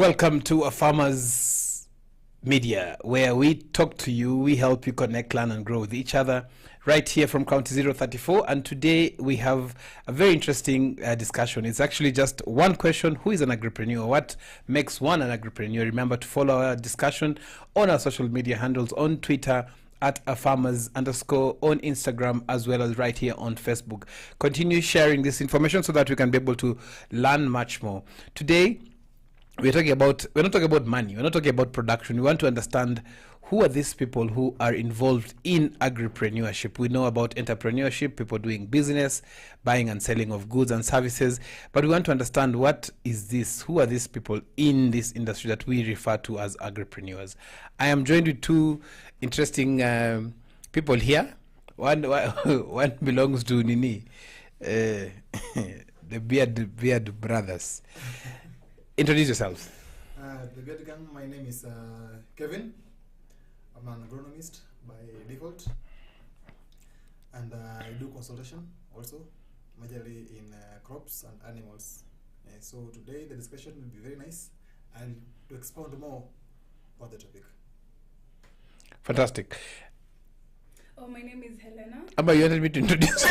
Welcome to Afarmers Media, where we talk to you, we help you connect, learn, and grow with each other, right here from County 034. And today we have a very interesting discussion. It's actually just one question: who is an agripreneur? What makes one an agripreneur? Remember to follow our discussion on our social media handles on Twitter at Afarmers_, on Instagram, as well as right here on Facebook. Continue sharing this information so that we can be able to learn much more. Today, we're not talking about money, we're not talking about production. We want to understand who are these people who are involved in agripreneurship. We know about entrepreneurship, people doing business, buying and selling of goods and services, but we want to understand what is this, who are these people in this industry that we refer to as agripreneurs. I am joined with two interesting people here. One belongs to Nini, the Beard Brothers. Introduce yourselves. The Beard Gang, my name is Kevin. I'm an agronomist by default, and I do consultation also, majorly in crops and animals. So today the discussion will be very nice and to expound more about the topic. Fantastic. Oh, my name is Helena. Abba, you wanted me to introduce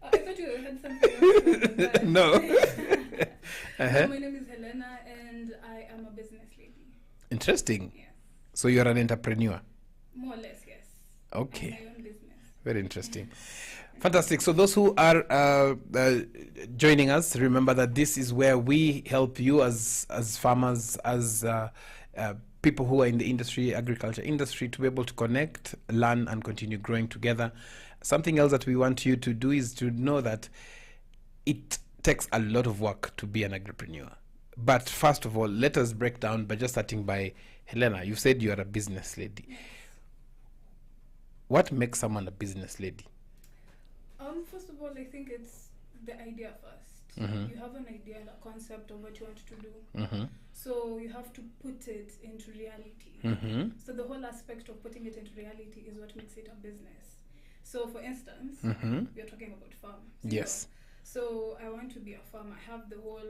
I thought you had something else. No. My name is Helena and I am a business lady. Interesting. Yes. So you're an entrepreneur. More or less, yes. Okay. My own business. Very interesting. Fantastic. So those who are joining us, remember that this is where we help you as farmers, as people who are in the industry, agriculture industry, to be able to connect, learn, and continue growing together. Something else that we want you to do is to know that it takes a lot of work to be an agripreneur. But first of all, let us break down by just starting by Helena. You said you are a business lady. Yes. What makes someone a business lady? First of all, I think it's the idea first. Mm-hmm. You have an idea and a concept of what you want to do. Mm-hmm. So you have to put it into reality. Mm-hmm. So the whole aspect of putting it into reality is what makes it a business. So for instance, Mm-hmm. we are talking about farm. Yes. So I want to be a farmer. I have the whole,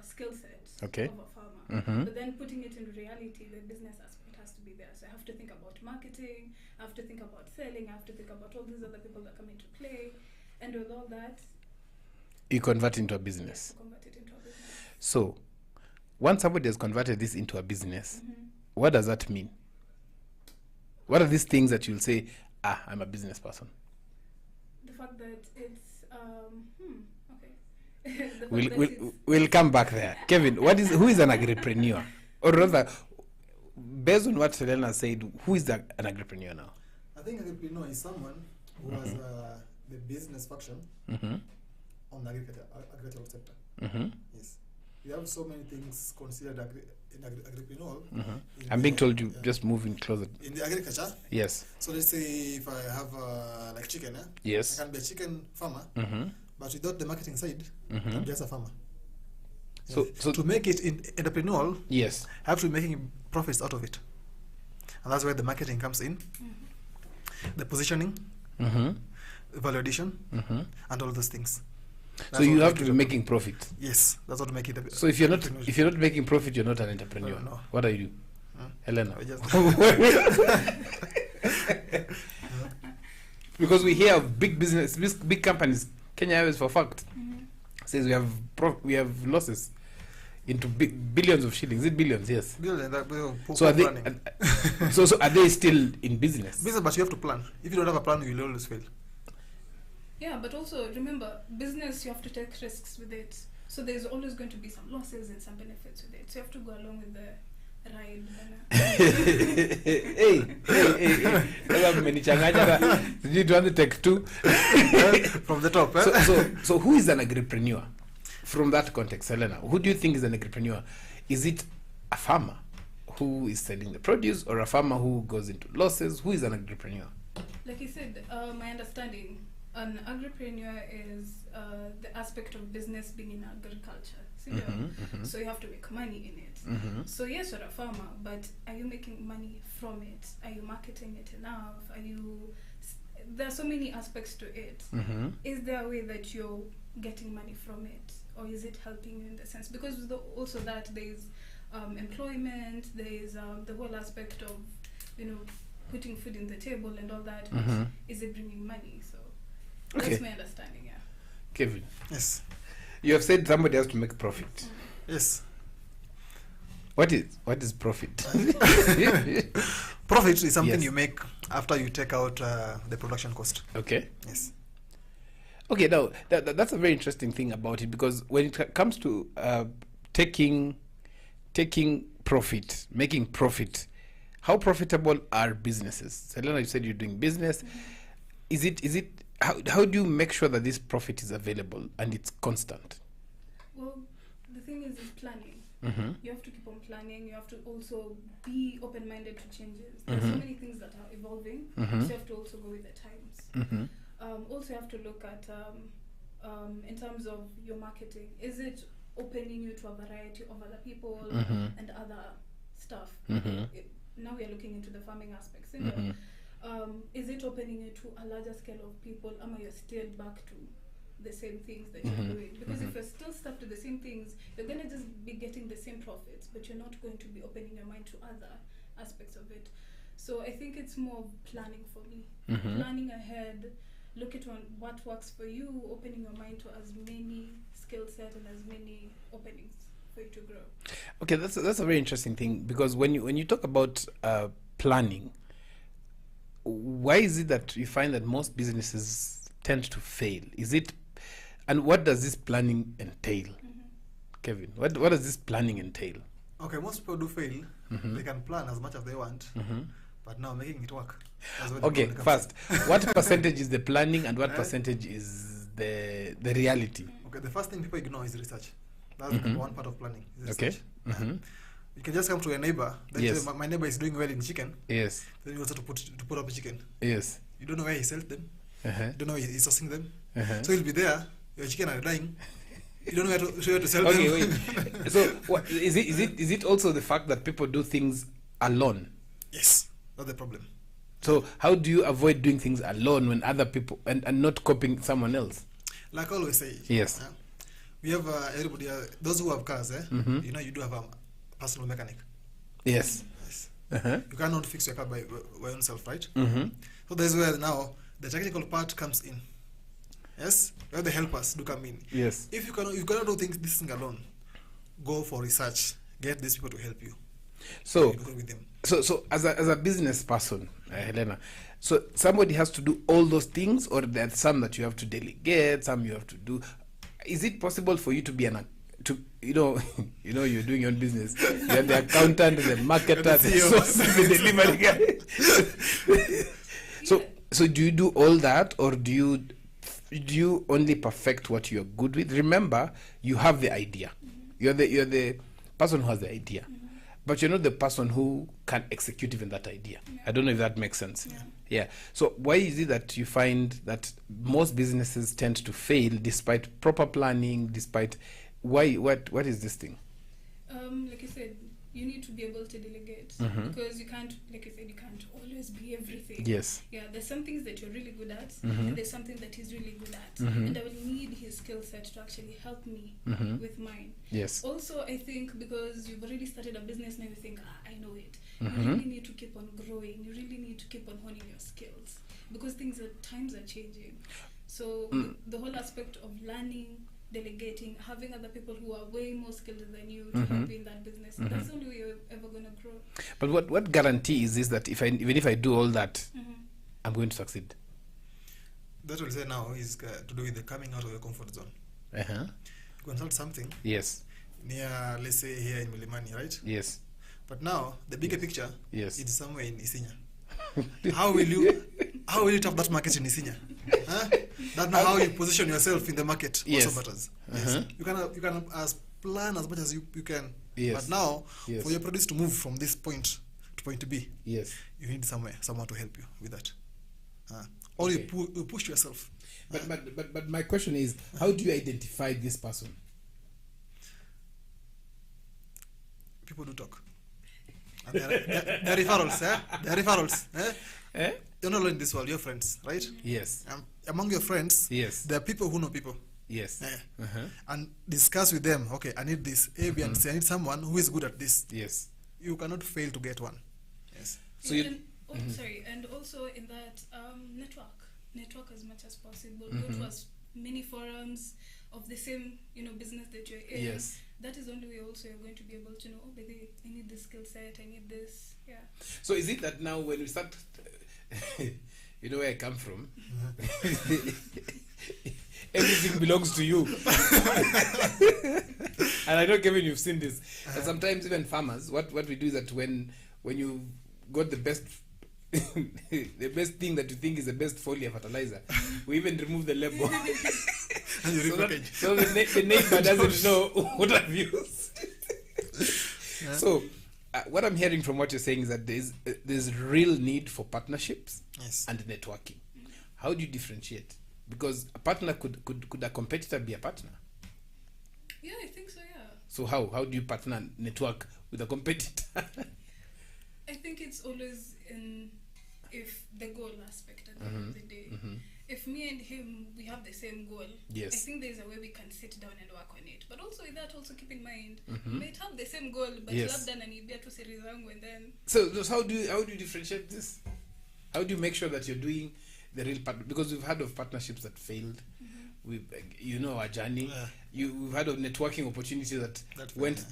skill set Okay. of a farmer. Mm-hmm. But then putting it into reality, the business aspect has to be there. So I have to think about marketing, I have to think about selling, I have to think about all these other people that come into play. And with all that, You convert into a business. yes, convert it into a business. So, once somebody has converted this into a business, Mm-hmm. what does that mean? What are these things that you'll say, I'm a business person? The fact that it's, okay. The fact We'll, that we'll, it's- we'll come back there. Kevin, who is an agripreneur? Or rather, based on what Helena said, who is an agripreneur now? I think agripreneur is someone who has the business function Mm-hmm. on the agricultural sector. Mm-hmm. Yes. We have so many things considered in agripreneur. Mm-hmm. in I'm being the- told you just move in closer. in the agriculture. Yes. So let's say if I have like chicken, I Yes. can be a chicken farmer, Mm-hmm. but without the marketing side, Mhm. I'm just a farmer. So To make it in entrepreneurial, yes. I have to be making profits out of it, and that's where the marketing comes in, the positioning, Mm-hmm. the value addition, Mm-hmm. and all those things. So That's you what have make to it be a- making profit. Yes, that's what make it. So if you're not making profit, you're not an entrepreneur. No. What do you do, Helena? I just- Because we hear of big business, big companies. Kenya Airways, for fact, says we have losses into billions of shillings. Is it billions? Yes. So are they? planning. So are they still in business? Business, but you have to plan. If you don't have a plan, you will always fail. Yeah, but also remember, business, you have to take risks with it. So there's always going to be some losses and some benefits with it. So you have to go along with the ride. Hey. Sasa mmenichanganya. Sijui tuanze take two. From the top. So who is an agripreneur? From that context, Helena, who do you think is an agripreneur? Is it a farmer who is selling the produce, or a farmer who goes into losses? Who is an agripreneur? Like you said, my understanding, an agripreneur is the aspect of business being in agriculture. So you have to make money in it. Mm-hmm. So yes, you're a farmer, but are you making money from it? Are you marketing it enough? There are so many aspects to it. Mm-hmm. Is there a way that you're getting money from it? or is it helping you in the sense? Because also that there's employment, there's the whole aspect of, putting food in the table and all that. Mm-hmm. Is it bringing money? So Okay. that's my understanding. Yeah. Kevin, Yes. you have said somebody has to make profit. Yes. What is profit? Profit is something Yes. you make after you take out the production cost. Okay. Yes. Okay, now that's a very interesting thing about it, because when it comes to taking profit, making profit, how profitable are businesses? Selena, you said you're doing business. Is it how do you make sure that this profit is available and it's constant? Well, the thing is planning. Mm-hmm. You have to keep on planning. You have to also be open-minded to changes. There's so many things that are evolving, so you have to also go with the times. Mm-hmm. Also, you have to look at in terms of your marketing. Is it opening you to a variety of other people and other stuff? Now we are looking into the farming aspects. Is it opening you to a larger scale of people? Am I still back to the same things that you're doing? Because if you're still stuck to the same things, you're going to just be getting the same profits, but you're not going to be opening your mind to other aspects of it. So I think it's more of planning for me. Planning ahead, look at what works for you, opening your mind to as many skill set and as many openings for you to grow. Okay, that's a very interesting thing, because when you talk about planning, why is it that you find that most businesses tend to fail? Is it, and what does this planning entail? Kevin, what does this planning entail? Okay, most people do fail. They can plan as much as they want, but now making it work. That's where the Okay, problem comes first, what percentage is the planning and what percentage is the reality? in. Okay, the first thing people ignore is research. That's the one part of planning. Is Okay. research. You can just come to a neighbor. Then Yes. say, my neighbor is doing well in chicken. Yes, Then you also to put up a chicken. yes. You don't know where he sells them. Uh-huh. You don't know where he's sourcing them. Uh-huh. So he'll be there. Your chicken are dying. You don't know where to sell Okay, them. wait. So, what, is it also the fact that people do things alone? Yes, that's the problem. So, how do you avoid doing things alone when other people and not copying someone else? Like I always say. Yes. We have everybody. Those who have cars, you know, you do have a personal mechanic. Yes. Yes. Uh-huh. You cannot fix your car by yourself, right? Mm-hmm. So that's where now the technical part comes in. Yes, where the helpers do come in. Yes. If you cannot do this thing alone, go for research. Get these people to help you. So, You go with them. so as a business person, Helena, so somebody has to do all those things, or there's some that you have to delegate, some you have to do. Is it possible for you to be you're doing your own business. You're the accountant, the marketer, the CEO. source, the delivery guy. So do you do all that, or do you only perfect what you're good with? Remember, you have the idea. You're the person who has the idea, but you're not the person who can execute even that idea. I don't know if that makes sense. Yeah. So why is it that you find that most businesses tend to fail despite proper planning? Despite what is this thing? Like you said, you need to be able to delegate, because you can't, like you said, you can't always be everything. Yes. Yeah, there's some things that you're really good at, and there's something that he's really good at, and I will need his skill set to actually help me with mine. Yes. Also, I think because you've already started a business now, you think, I know it. You really need to keep on growing. You really need to keep on honing your skills, because times are changing. So the whole aspect of learning, delegating, having other people who are way more skilled than you to help you in that business, that's the only way you're ever going to grow. But what guarantee is this that even if I do all that, I'm going to succeed? That will say now is to do with the coming out of your comfort zone. Uh-huh. You consult something Yes. near, let's say here in Milimani, right? Yes. But now the bigger picture Yes. is somewhere in Isinya. How will you tap that market in Isinya? That's not how you position yourself in the market. Yes. Also matters. Yes. You can plan as much as you can. Yes. But now, Yes. for your produce to move from this point to point B, Yes. you need someone to help you with that. Or Okay. you push yourself. But my question is, how do you identify this person? People do talk. And they're referrals, They're referrals, You're not alone in this world. You're friends, right? Yes. Among your friends, Yes. there are people who know people. Yes. and discuss with them, okay, I need this A, B, and C. I need someone who is good at this. Yes. You cannot fail to get one. Yes. So sorry, and also in that network as much as possible. Go to as many forums of the same business that you're in. Yes. That is the only way also you're going to be able to know, baby, I need this skill set, I need this. Yeah. So is it that now when we start, you know where I come from, everything belongs to you. And I know, Kevin, you've seen this. And sometimes even farmers, what we do is that when you got the best the best thing that you think is the best foliar fertilizer, we even remove the label. so the neighbor doesn't know what I've used. So what I'm hearing from what you're saying is that there's real need for partnerships and networking. How do you differentiate? Because a partner could a competitor be a partner? Yeah, I think so, yeah. So how do you partner network with a competitor? I think it's always if the goal aspect at the end of the day. If me and him, we have the same goal, yes, I think there's a way we can sit down and work on it. But also with that, also keep in mind, we might have the same goal, but labda nanibia tu siri zangu, and then... So how do you differentiate this? How do you make sure that you're doing the real partner? Because we've heard of partnerships that failed. We've, our journey. We've heard of networking opportunities that went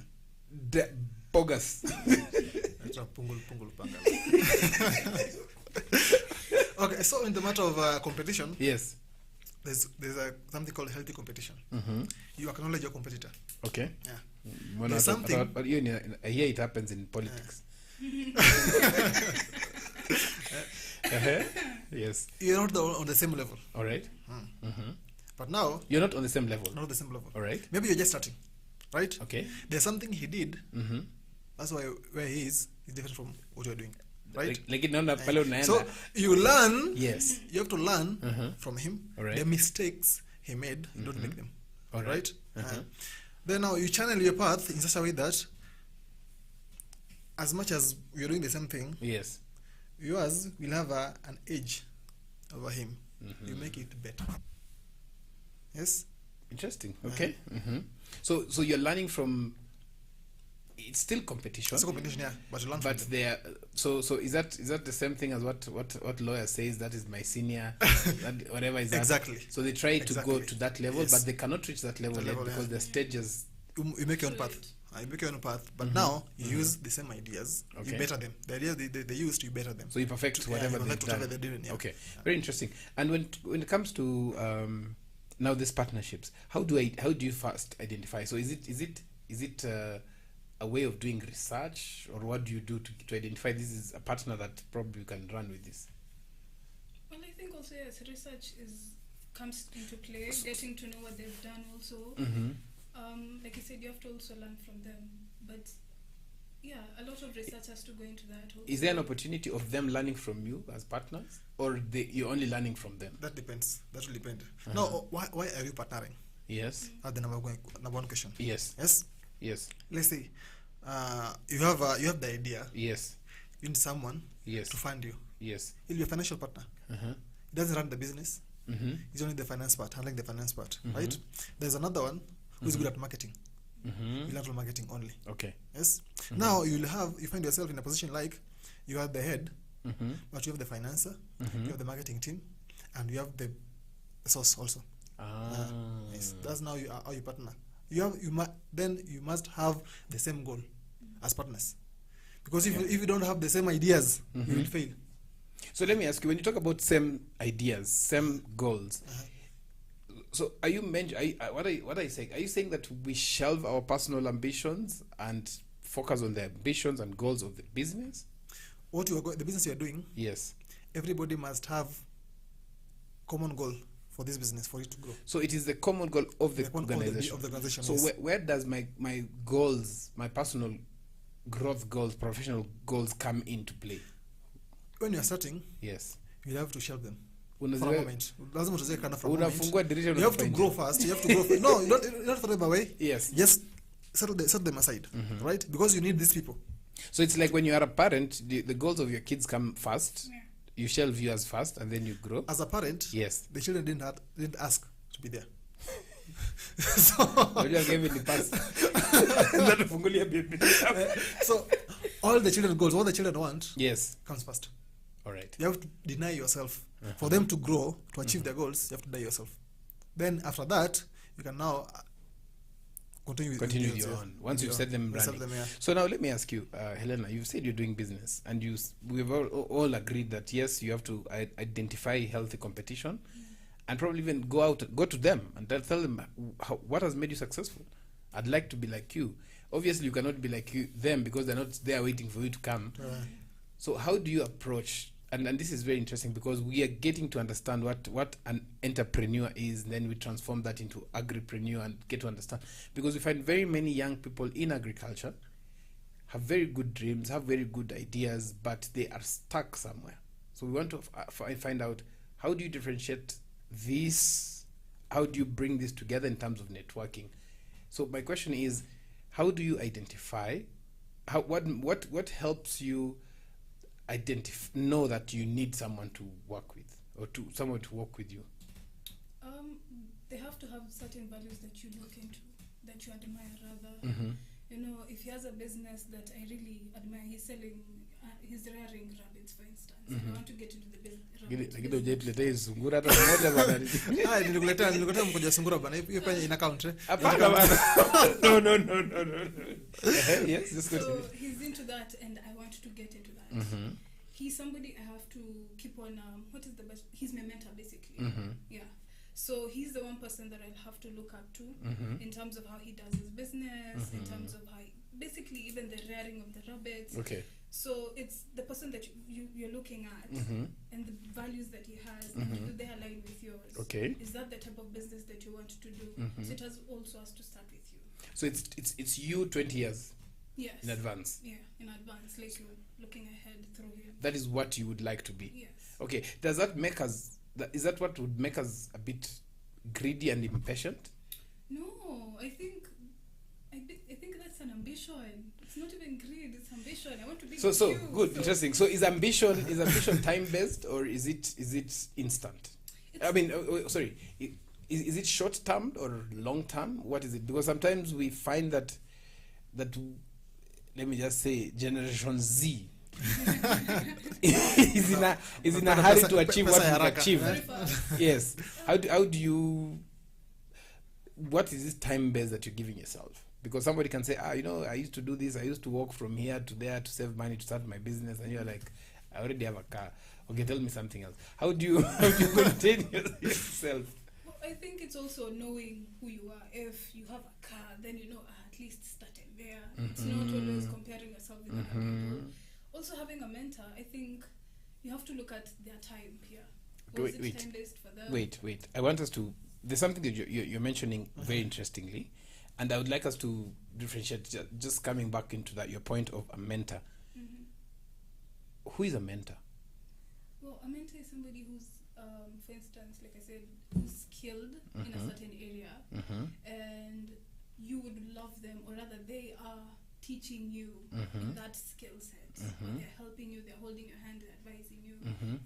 bogus. Okay, so in the matter of competition, yes, there's something called healthy competition. You acknowledge your competitor. Okay. Yeah. There's something. But I hear it happens in politics. Yes. You're not on the same level. All right. But now you're not on the same level. Not the same level. All right. Maybe you're just starting, right? Okay. There's something he did. That's why where he is different from what you're doing. Right? So you learn. Yes. You have to learn from him. All right. The mistakes he made, you don't make them. All right. Then now you channel your path in such a way that as much as you're doing the same thing, yes, yours will have an edge over him. You make it better. Yes. Interesting. Okay. So you're learning from. It's still competition. It's a competition, yeah, but you learn but from there. So is that the same thing as what lawyer says? That is my senior. That whatever is that. Exactly. So they try to go to that level, yes, but they cannot reach that level yet because the stages. You make your own path. You make your own path, but now you use the same ideas. Okay. You better them. The ideas they used, you better them. So you perfect whatever they've done. They're doing. Yeah. Okay, very interesting. And when it comes to now these partnerships, how do you first identify? So is it a way of doing research, or what do you do to identify this is a partner that probably you can run with this? Well, I think also yes, research comes into play, getting to know what they've done also. Like you said, you have to also learn from them. But yeah, a lot of research has to go into that also. Is there an opportunity of them learning from you as partners, or you're only learning from them? That depends. That will depend. Now, why are you partnering? Yes. That's the number one question. Yes. Yes. Yes. Let's say you have the idea. Yes. You need someone. Yes. To fund you. Yes. He'll be a financial partner. He doesn't run the business. He's only the finance part, handling the finance part, right? There's another one who's good at marketing. You'll have marketing only. Okay. Yes. Now you find yourself in a position like you are the head, but you have the financer, you have the marketing team, and you have the source also. Yes. That's now how you partner. Then you must have the same goal as partners, because if you don't have the same ideas, you will fail. So let me ask you: when you talk about same ideas, same goals, so are you what are you saying? Are you saying that we shelve our personal ambitions and focus on the ambitions and goals of the business? The business you are doing? Yes. Everybody must have common goal for this business for it to grow. So it is the common goal of the organization. Of the organization. So yes. where does my goals, my personal growth goals, professional goals come into play? When you are starting, yes, you have to shelve them. For a moment. You have to grow fast. You have to grow. No, you don't throw them away. Yes. Just set them aside, right? Because you need these people. So it's like when you are a parent, the goals of your kids come first. Yeah. You shelve yours first, and then you grow. As a parent, yes, the children didn't ask to be there. So, Unajua gave the pass. Ndio tufungulie bibi. so all the children goals, what the children want Yes. comes first. All right. You have to deny yourself. For them to grow, to achieve their goals, you have to deny yourself. Then after that, you can now continue with Your own. Once you've set them running. Yeah. So now let me ask you, Helena, you've said you're doing business, and we've all agreed that yes, you have to identify healthy competition, and probably even go to them and tell them what has made you successful. I'd like to be like you. Obviously, you cannot be like them because they're not there waiting for you to come. So how do you approach? And this is very interesting because we are getting to understand what an entrepreneur is, and then we transform that into agripreneur and get to understand. Because we find very many young people in agriculture have very good dreams, have very good ideas, but they are stuck somewhere. So we want to find out, how do you differentiate this? How do you bring this together in terms of networking? So my question is, how do you identify, what helps you know that you need someone to work with, or someone to work with you? They have to have certain values that you look into, that you admire rather. You know, if he has a business that I really admire, he's rearing rabbits, for instance. I want to get into the business. Nilikuletea mkoja sungura bana, hiyo kwenye ina count. No. Yes, just So continue. he's into that, and I want to get into that. He's somebody I have to keep on. What is the best? He's my mentor, basically. Yeah. So he's the one person that I'll have to look up to in terms of how he does his business, in terms of how, basically even the rearing of the rabbits. Okay. So it's the person that you're looking at, and the values that he has, and do they align with yours? Okay. Is that the type of business that you want to do? So it has also has to start with you. So it's you 20 years Yes. in advance. Yeah, in advance, like you're looking ahead through him. That is what you would like to be. Yes. Okay. Does that make us? Is that what would make us a bit greedy and impatient? No, I think that's an ambition. It's not even greed. It's ambition. I want to be. So you, good, interesting. So is ambition time based, or is it instant? I mean, sorry. Is it short term or long term? What is it? Because sometimes we find that let me just say Generation Z is in a hurry to achieve what we achieve. Yes. How do you? What is this time base that you're giving yourself? Because somebody can say, I used to do this. I used to walk from here to there to save money to start my business, and you're like, I already have a car. Okay, tell me something else. How do you contain yourself? Well, I think it's also knowing who you are. If you have a car, then you know at least starting there. It's not always comparing yourself with other people. Also, having a mentor, I think you have to look at their time here. Was it time-based for them? Wait. I want us to. There's something that you're mentioning very interestingly, and I would like us to differentiate. Just coming back into that, your point of a mentor. Who is a mentor? Well, a mentor is somebody who's, for instance, like I said, who's skilled in a certain area, and you would love them, or rather, they are teaching you that skill set. They're helping you, they're holding your hand, they're advising you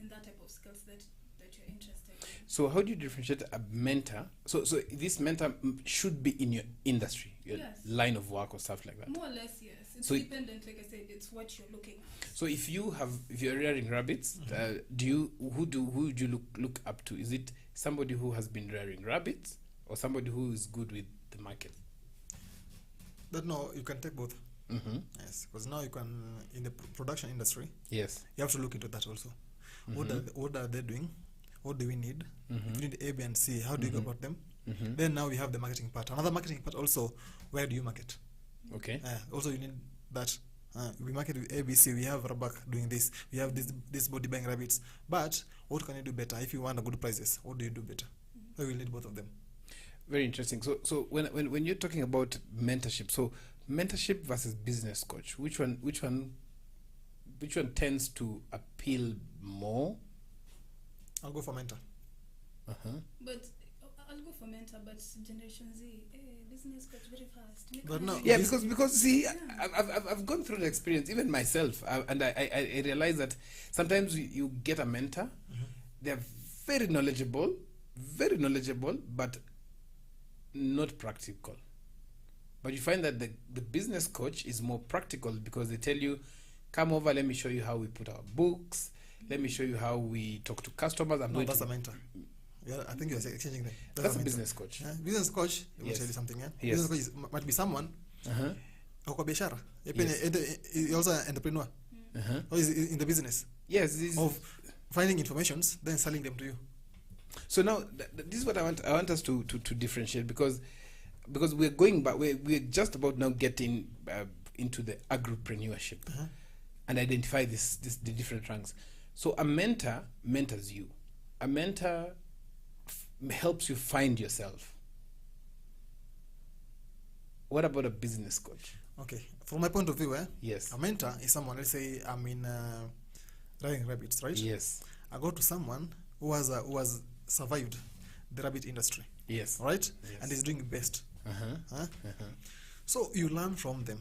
in that type of skills that you're interested in. So how do you differentiate a mentor? So this mentor should be in your industry, your line of work or stuff like that. More or less, yes. It's dependent, like I said, it's what you're looking at. So if you're rearing rabbits, who would you look up to? Is it somebody who has been rearing rabbits, or somebody who is good with the market? No, you can take both. Yes, because now you can, in the production industry, yes, you have to look into that also. What are they doing? What do we need? If you need A, B, and C, how do you go about them? Then now we have the marketing part. Another marketing part also, where do you market? Okay. Also, you need that. We market with A, B, C. We have Rabak doing this. We have this body buying rabbits. But what can you do better? If you want a good prices, what do you do better? So we will need both of them. Very interesting. So when you're talking about mentorship, so mentorship versus business coach, which one tends to appeal more? I'll go for mentor. But I'll go for mentor, but Generation Z, business coach very fast. But no, yeah, because see, I've gone through the experience, even myself, and I realize that sometimes you get a mentor, they're very knowledgeable, but not practical. But you find that the business coach is more practical because they tell you, come over, let me show you how we put our books, let me show you how we talk to customers. That's a mentor. Yeah, I think you're exchanging them. That's a business coach. Yeah? Business coach, let me Yes. tell you something. Yeah? Yes. Business coach might be someone kwa biashara. Yes. He's also an entrepreneur. Or is in the business Yes. This of finding informations, then selling them to you. So now this is what I want us to differentiate because we're going back. We're just about now getting into the agripreneurship and identify the different ranks. So a mentor mentors you. A mentor helps you find yourself. What about a business coach? Okay, from my point of view, Yes. a mentor is someone. Let's say I'm in rearing rabbits, right? Yes. I go to someone who has survived the rabbit industry, Yes. right? Yes. And is doing best. So you learn from them.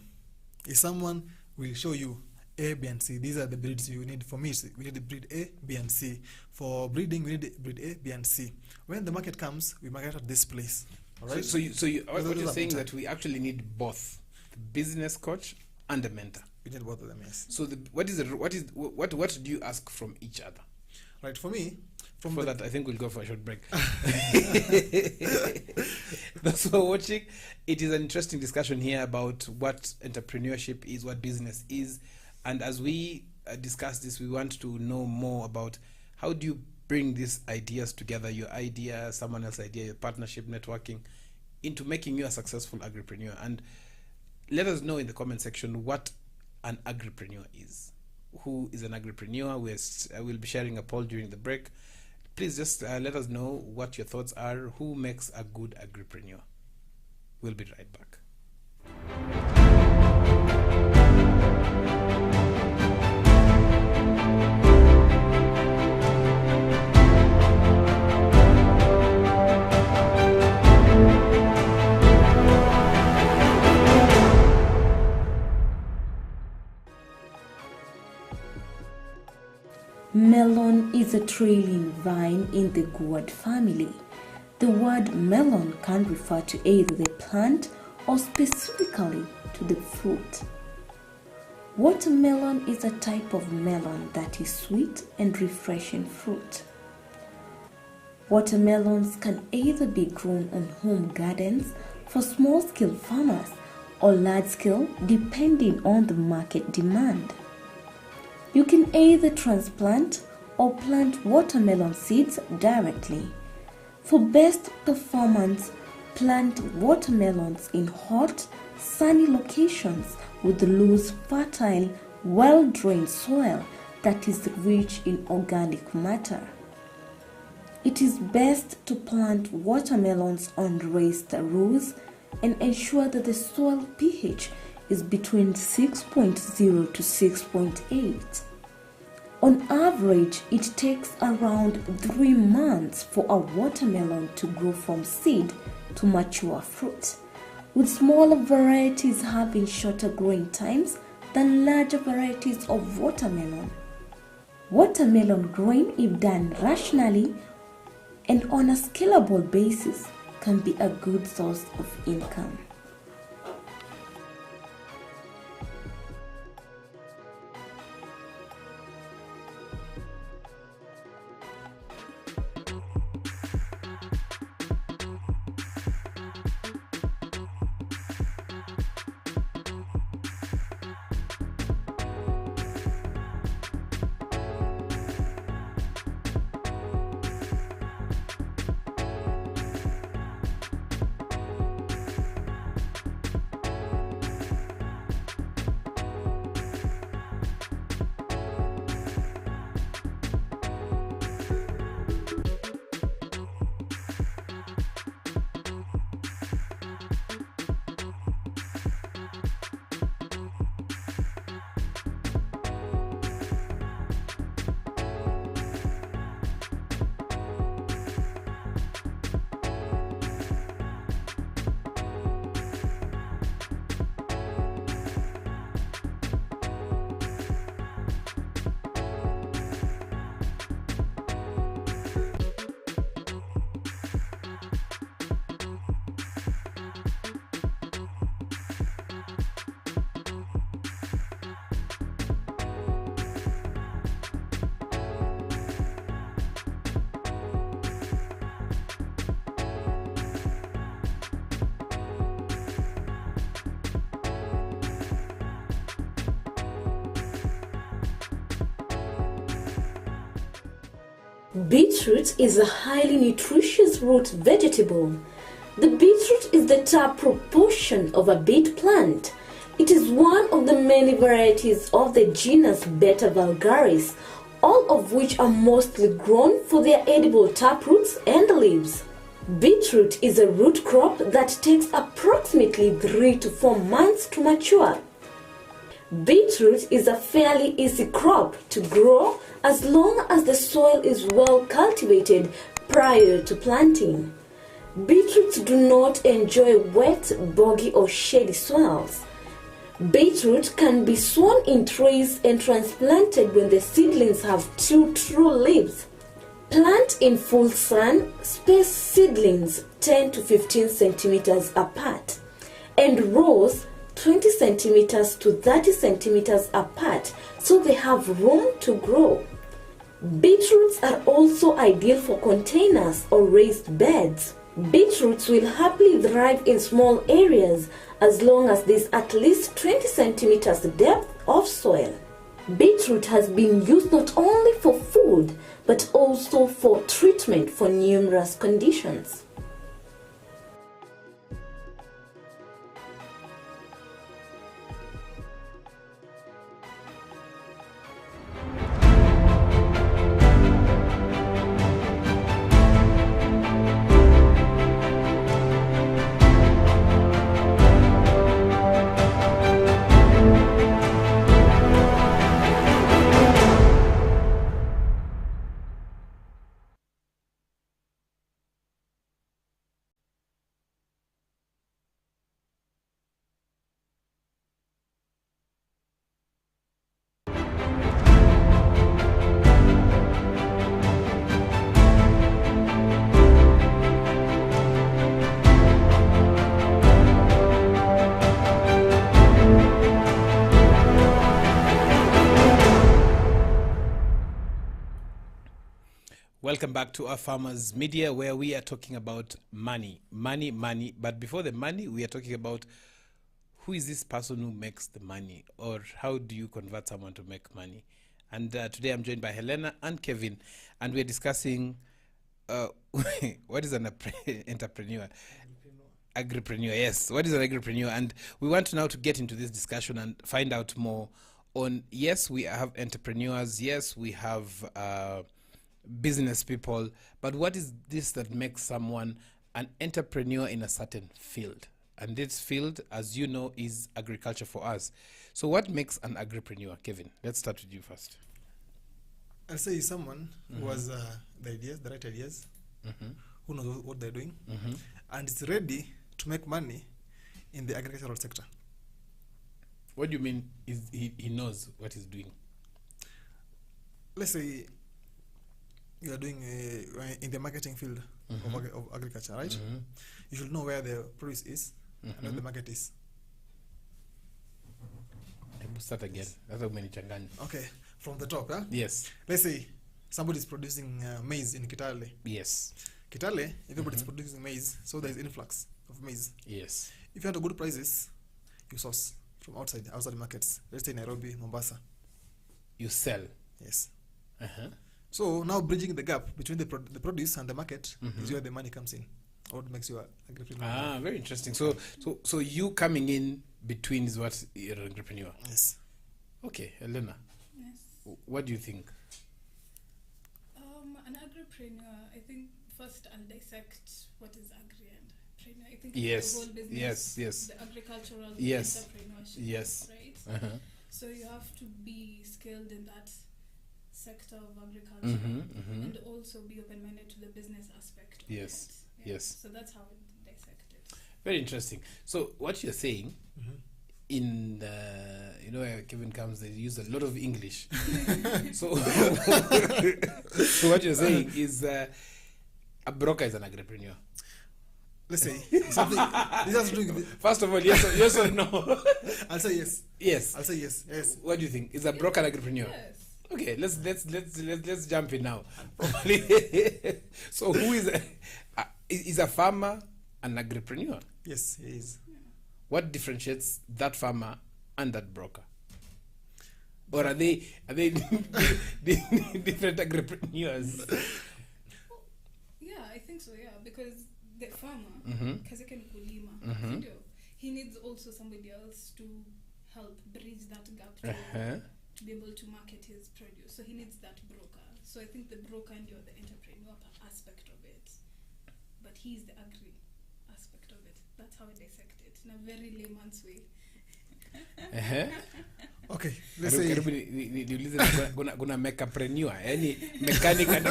If someone will show you A, B, and C, these are the breeds you need. For me, we need the breed A, B, and C. For breeding, we need the breed A, B, and C. When the market comes, we market at this place. All right. So what Those you're are saying mentor. that we actually need both the business coach and the mentor. We need both of them. Yes. So what do you ask from each other? Right. For me, For that, I think we'll go for a short break. Those who are watching, it is an interesting discussion here about what entrepreneurship is, what business is. And as we discuss this, we want to know more about how do you bring these ideas together, your idea, someone else's idea, your partnership, networking, into making you a successful agripreneur. And let us know in the comment section what an agripreneur is. Who is an agripreneur? We'll be sharing a poll during the break. Please just let us know what your thoughts are. Who makes a good agripreneur? We'll be right back. Melon is a trailing vine in the gourd family. The word melon can refer to either the plant or specifically to the fruit. Watermelon is a type of melon that is sweet and refreshing fruit. Watermelons can either be grown on home gardens for small-scale farmers or large-scale depending on the market demand. You can either transplant or plant watermelon seeds directly. For best performance, plant watermelons in hot, sunny locations with loose, fertile, well-drained soil that is rich in organic matter. It is best to plant watermelons on raised rows and ensure that the soil pH is between 6.0 to 6.8. On average, it takes around 3 months for a watermelon to grow from seed to mature fruit, with smaller varieties having shorter growing times than larger varieties of watermelon. Watermelon growing, if done rationally and on a scalable basis, can be a good source of income. Beetroot is a highly nutritious root vegetable. The beetroot is the taproot portion of a beet plant. It is one of the many varieties of the genus Beta vulgaris, all of which are mostly grown for their edible taproots and leaves. Beetroot is a root crop that takes approximately 3 to 4 months to mature. Beetroot is a fairly easy crop to grow as long as the soil is well cultivated prior to planting. Beetroots do not enjoy wet, boggy or shady soils. Beetroot can be sown in trays and transplanted when the seedlings have 2 true leaves. Plant in full sun, space seedlings 10 to 15 centimeters apart, and rows 20 centimeters to 30 centimeters apart so they have room to grow. Beetroots are also ideal for containers or raised beds. Beetroots will happily thrive in small areas as long as there is at least 20 centimeters depth of soil. Beetroot has been used not only for food but also for treatment for numerous conditions. Welcome back to Afarmers Media, where we are talking about money. But before the money, we are talking about who is this person who makes the money, or how do you convert someone to make money? And today I'm joined by Helena and Kevin, and we're discussing what is an entrepreneur? Agripreneur, yes. What is an agripreneur? And we want now to get into this discussion and find out more on, yes, we have entrepreneurs, yes, we have business people, but what is this that makes someone an entrepreneur in a certain field? And this field, as you know, is agriculture for us. So what makes an agripreneur? Kevin, let's start with you first. I'll say someone who has the right ideas, who knows what they're doing, and is ready to make money in the agricultural sector. What do you mean he knows what he's doing? Let's say you are doing in the marketing field of agriculture, right? You should know where the produce is and where the market is. Start again. That's how many changanyi. Okay, from the top, huh? Yes. Let's say somebody is producing maize in Kitale. Yes. Kitale, everybody is producing maize, so there is influx of maize. Yes. If you want good prices, you source from outside markets. Let's say Nairobi, Mombasa. You sell. Yes. So now bridging the gap between the produce and the market is where the money comes in. What makes you an agripreneur? Very interesting. So you coming in between is what you're an agripreneur. Yes. Okay, Elena. Yes. What do you think? An agripreneur, I think first I'll dissect what is agri and preneur. I think Yes. it's the whole business. Yes. The agricultural Yes. entrepreneurship. Yes. Right? So you have to be skilled in that sector of agriculture and also be open-minded to the business aspect of Yes. it. Yeah. Yes. So that's how I dissect it. Very interesting. So what you're saying in where Kevin comes, they use a lot of English. so what you're saying is a broker is an agripreneur. Let's say something. This has to do with First of all, yes or no? I'll say yes. Yes. I'll say yes. Yes. What do you think? Is a broker an agripreneur? Yes. Okay, let's jump in now. So who is a farmer an agripreneur? Yes, he is. What differentiates that farmer and that broker? Or are they different agripreneurs? think so, yeah, because the farmer, kazi yake ni kulima, ndio. He needs also somebody else to help bridge that gap to be able to market his produce. So he needs that broker. So I think the broker and you're the entrepreneur aspect of it. But he's the agri aspect of it. That's how I dissect it in a very layman's way. Okay, let's say niulize kuna mecapreneur, yani mechanic and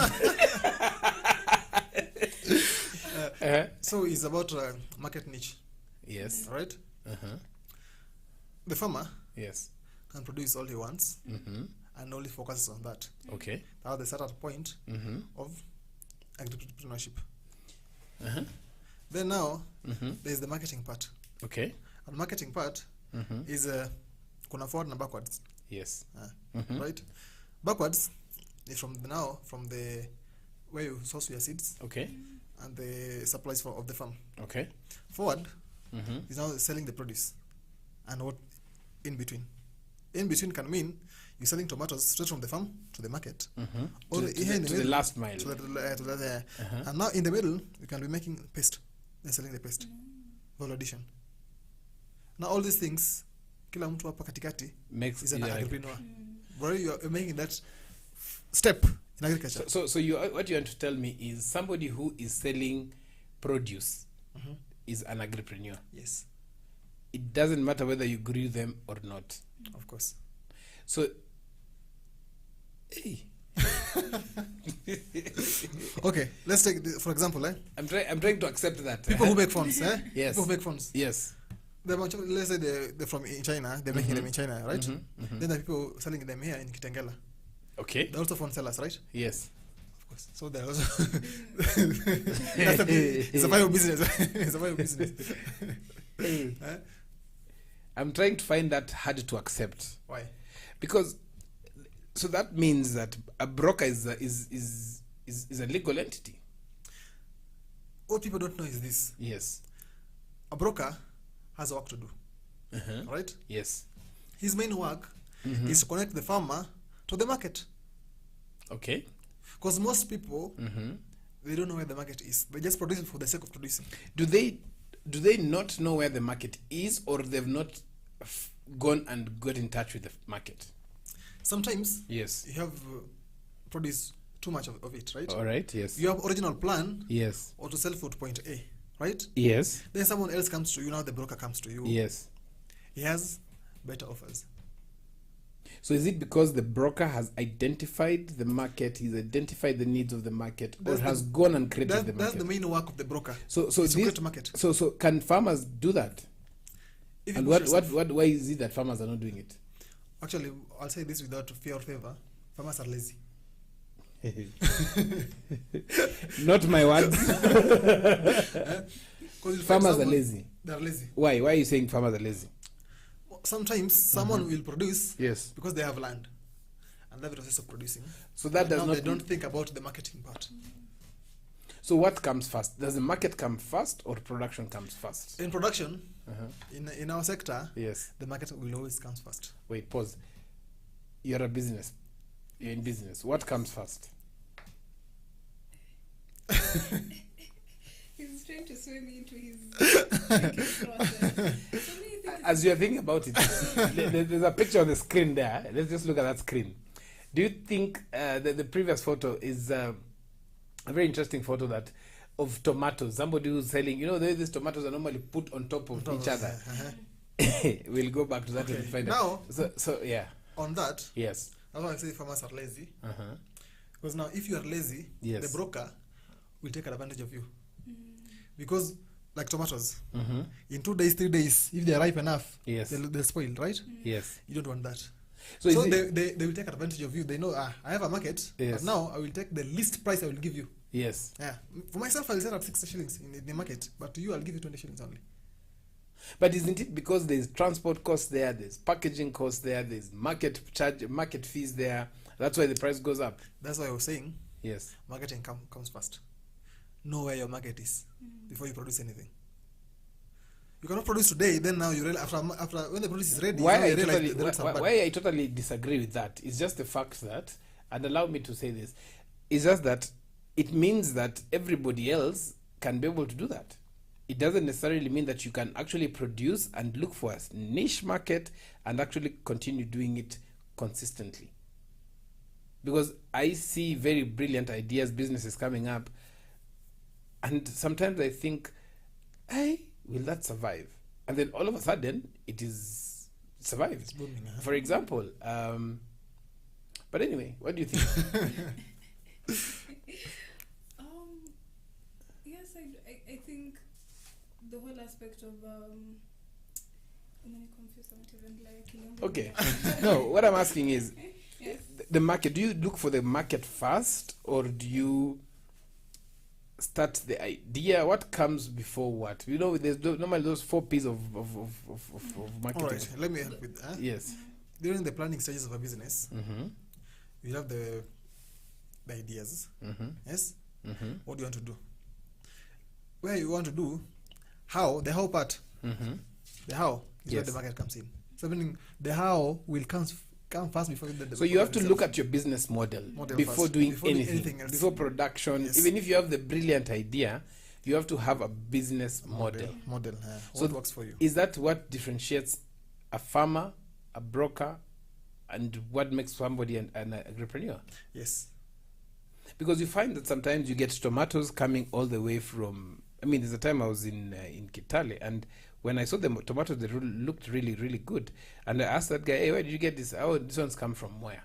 so it's about market niche. yes. Right? The farmer Yes. can produce all he wants and only focuses on that. Okay. That's the starting point of agripreneurship. Then now there's the marketing part. Okay. And marketing part is kuna forward and backwards. Yes. Right? Backwards is from the where you source your seeds Okay. and the supplies of the farm. Okay. Forward is now selling the produce and what in between. In between can mean you're selling tomatoes straight from the farm to the market, or To the last mile. And now in the middle you can be making paste. They're selling the paste, value addition. Now all these things, kila mtu hapa katikati Makes is an yeah, agripreneur. Where you're making that step in agriculture. So you what you want to tell me is somebody who is selling produce is an agripreneur. Yes, It doesn't matter whether you grew them or not. of course. So, hey. Okay, let's take for example, I'm trying to accept that. people who make phones, Yes. People who make phones. Yes. Let's say they're from in China, they're making them in China, right? Then there are people selling them here in Kitengela. Okay. They're also phone sellers, right? Yes. Of course. So they're also it's a viable business. It's a viable business. I'm trying to find that hard to accept Why? because so that means that a broker is a legal entity. What people don't know is this: Yes. a broker has work to do, right? Yes. His main work is to connect the farmer to the market. Okay. Because most people they don't know where the market is. They just produce it for the sake of producing. Do they not know where the market is, or they've not gone and got in touch with the market? Sometimes Yes. you have produce too much of it, right? All right. Yes. You have original plan Yes. or to sell food point A, right? Yes. Then someone else comes to you. Now the broker comes to you. Yes. He has better offers. So is it because the broker has identified the market, he's identified the needs of the market, or That's has the- gone and created the That's market? the main work of the broker. So is to this, create a market. so can farmers do that? If And you push yourself- why is it that farmers are not doing it? Actually, I'll say this without fear or favor: farmers are lazy. Not my words. 'Cause Farmers are lazy. They are lazy. Why? Why are you saying farmers are lazy? Sometimes someone will produce Yes. because they have land, and that's the process of producing. So that But does now not. They don't think about the marketing part. So what comes first? Does the market come first, or production comes first? In production, in our sector, Yes. the market will always come first. Wait. Pause. You're a business. You're in business. What comes first? He's trying to swim into his thinking process. For me, I think As you're thinking about it, there's a picture on the screen there. Let's just look at that screen. Do you think the previous photo is a very interesting photo that of tomatoes? Somebody who's selling, these tomatoes are normally put on top of each other. We'll go back to that Okay. and find Now- out. So yeah. On that, Yes. that's why I say farmers are lazy. Uh-huh. Because now, if you are lazy, Yes. the broker will take advantage of you. Because, like tomatoes, in 2 days, 3 days, if they are ripe enough, Yes. they'll spoil, right? Yes. You don't want that. So, So is it, they will take advantage of you. They know, I have a market, Yes. but now I will take the least price I will give you. yes. Yeah. For myself, I'll sell at 60 shillings in the market, but to you, I'll give you 20 shillings only. But isn't it because there's transport costs there, there's packaging costs there, there's market fees there? That's why the price goes up. That's why I was saying Yes. marketing comes first. Know where your market is before you produce anything. You cannot produce today, then now you realize after when the produce is ready, Why now I you realize totally the rates are bad. why I totally disagree with that is just the fact that, and allow me to say this, is just that it means that everybody else can be able to do that. It doesn't necessarily mean that you can actually produce and look for a niche market and actually continue doing it consistently. Because I see very brilliant ideas, businesses coming up, and sometimes I think, hey, will that survive? And then all of a sudden, it is survived. It's booming, huh? For example, but anyway, what do you think? Yes, I think the whole aspect of Okay. No, what I'm asking is, yes. the market. Do you look for the market first, or do you start the idea? What comes before what? You know, there's normally those 4 P's of marketing. All right, let me help with that. Yes. During the planning stages of a business, Mm-hmm. you have the ideas. Mm-hmm. Yes. Mm-hmm. What do you want to do? Where you want to do, how, the how part. Mm-hmm. The how is where Yes. the market comes in. So meaning the how will come first before the So you have to itself. look at your business model before first, doing before doing anything, anything else. before production. Yes. Even if you have the brilliant idea, you have to have a business model. Model. So What works for you? Is that what differentiates a farmer, a broker, and what makes somebody an agripreneur? Yes. Because you find that sometimes you get tomatoes coming all the way from. I mean, there's a time I was in Kitale, and when I saw the tomatoes, they looked really, really good. And I asked that guy, "Hey, where did you get this? Oh, this one's come from where?"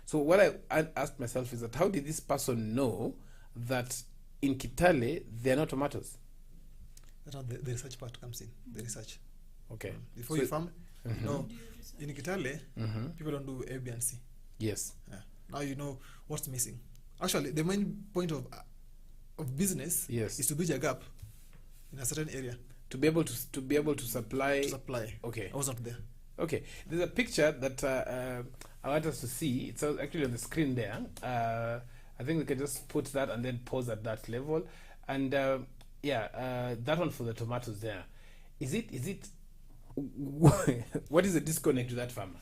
So what I asked myself is that how did this person know that in Kitale there are no tomatoes? That's how the research part comes in. The research. Okay. Before So- you farm, Mhm. you know, in Kitale, Mhm. people don't do A, B, and C. Yes. Yeah. Now you know what's missing. Actually, the main point of business Yes. is to bridge a gap in a certain area To be able to supply. to supply. Okay. I was not there. Okay, there's a picture that I want us to see. It's actually on the screen there. I think we can just put that and then pause at that level. And that one for the tomatoes there. Is it? What is the disconnect to that farmer?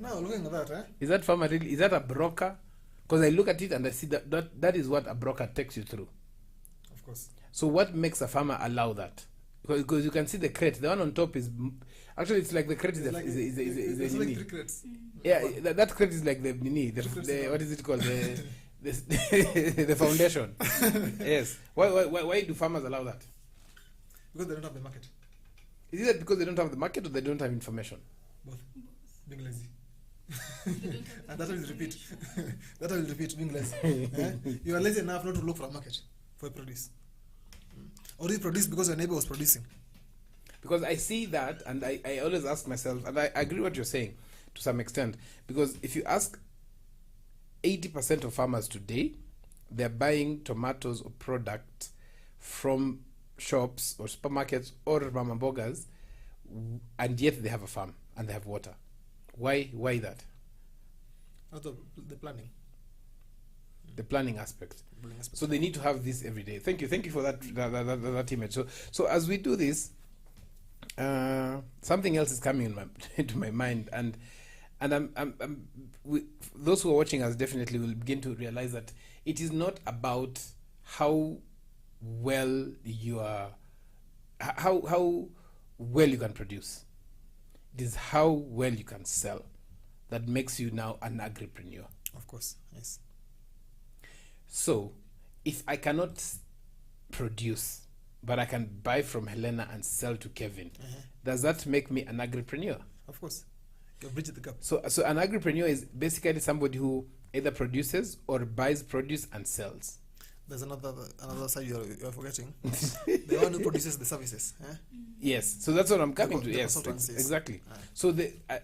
Now looking at that, Is that farmer really? Is that a broker? Because I look at it and I see that is what a broker takes you through. of course. So what makes a farmer allow that? Because you can see the crate. The one on top is actually it's like the crate is It's a like nini. like 3 crates. Yeah, that crate is like the nini. What is it called? The foundation. Yes. Why do farmers allow that? Because they don't have the market. Is it that because they don't have the market or they don't have information? Both. Being lazy. And that will repeat. That will repeat being lazy. You are lazy enough not to look for a market for a produce. Or you produce because your neighbor was producing. Because I see that and I always ask myself, and I agree what you're saying to some extent, because if you ask 80% of farmers today, they're buying tomatoes or products from shops or supermarkets or mama mbogas, and yet they have a farm and they have water. Why that? Out of the planning. The planning aspect. Planning aspect. So they need to have this every day. Thank you for that image. So as we do this, something else is coming into my mind, and those who are watching us definitely will begin to realize that it is not about how well you are, how well you can produce. It is how well you can sell that makes you now an agripreneur. Of course, yes. So, if I cannot produce, but I can buy from Helena and sell to Kevin, does that make me an agripreneur? Of course. You bridge the gap. So an agripreneur is basically somebody who either produces or buys produce and sells. There's another side you're forgetting. The one who produces the services. Yes, so that's what I'm coming to. The Yes, consultants, yes. exactly. Aye. So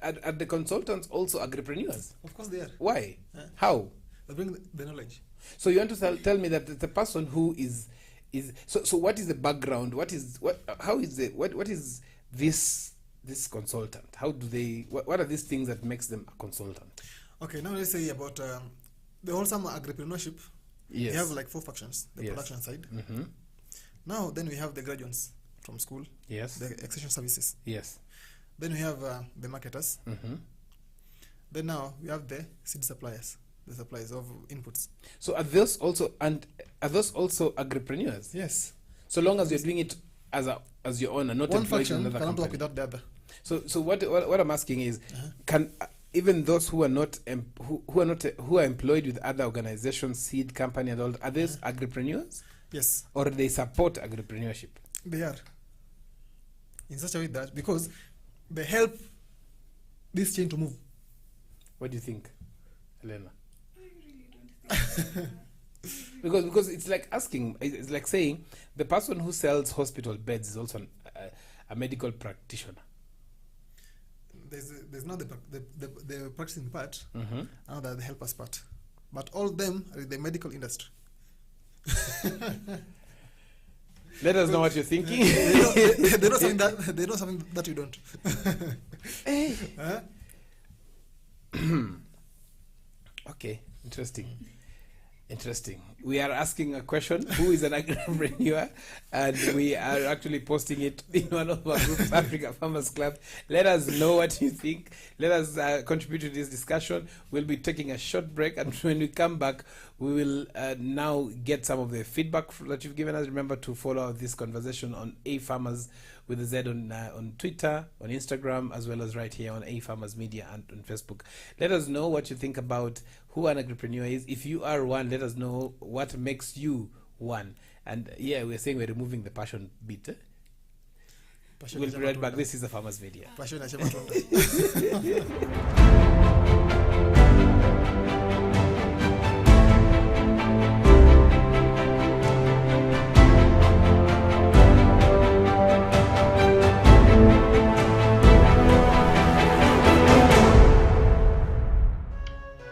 are the consultants also agripreneurs? Of course they are. Why? Yeah. How? They bring the knowledge. So you want to tell me that the person who is so what is the background? What is this consultant? How do they? What are these things that makes them a consultant? Okay, now let's say about the wholesome agripreneurship. Yes. We have like 4 factions. The Yes. production side. Mm-hmm. Now then we have the graduates from school. Yes. The extension services. Yes. Then we have the marketers. Mm-hmm. Then now we have the seed suppliers, the supplies of inputs. So are those also agripreneurs? Yes. So long as you're doing it as your owner, not One employed in function another cannot company. work without the other. So what I'm asking is, can even those who are not who are employed with other organizations, seed company and all, are these agripreneurs, Yes, or they support agripreneurship? they are. In such a way that because they help this chain to move. What do you think, Elena? I really don't think Because it's like it's like saying the person who sells hospital beds is also a medical practitioner. There's not the practicing part, Mm-hmm. and the helpers part, but all of them are in the medical industry. Let us know what you're thinking. They know something that you don't. Hey. Huh? Okay, interesting. We are asking a question: who is an agripreneur? And we are actually posting it in one of our groups, Africa Farmers Club. Let us know what you think. Let us contribute to this discussion. We'll be taking a short break, and when we come back, we will now get some of the feedback that you've given us. Remember to follow this conversation on Afarmers with a Z on Twitter, on Instagram, as well as right here on Afarmers Media and on Facebook. Let us know what you think about who an agripreneur is. If you are one, let us know what makes you one. And yeah, we're saying we're removing the passion bit. We'll be right back. This is the Farmers Media. Passion ya chama tonda.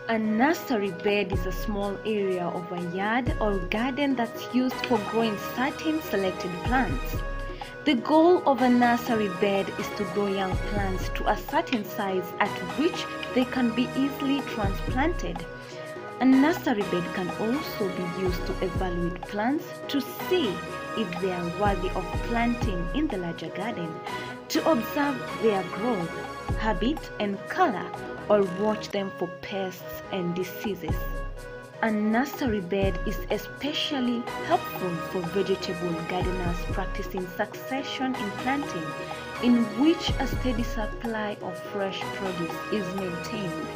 A nursery bed is a small area of a yard or garden that's used for growing certain selected plants. The goal of a nursery bed is to grow young plants to a certain size at which they can be easily transplanted. A nursery bed can also be used to evaluate plants to see if they are worthy of planting in the larger garden, to observe their growth, habit and color, or watch them for pests and diseases. A nursery bed is especially helpful for vegetable gardeners practicing succession in planting, in which a steady supply of fresh produce is maintained.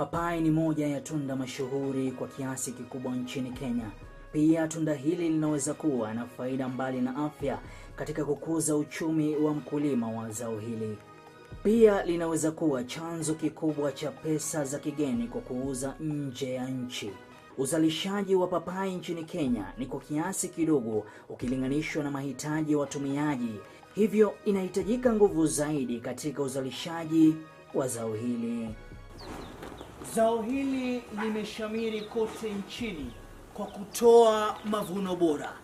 Papai ni moja ya tunda mashuhuri kwa kiasi kikubwa nchini Kenya. Pia tunda hili linaweza kuwa na faida mbali na afya katika kukuza uchumi wa mkulima wa zao hili. Pia linaweza kuwa chanzo kikubwa cha pesa za kigeni kwa kuuza nje ya nchi. Uzalishaji wa papai nchini Kenya ni kwa kiasi kidogo ukilinganishwa na mahitaji ya watumiaji. Hivyo inahitajika nguvu zaidi katika uzalishaji wa zao hili. Zao hili limeshamiri kote nchini kwa kutoa mavuno bora.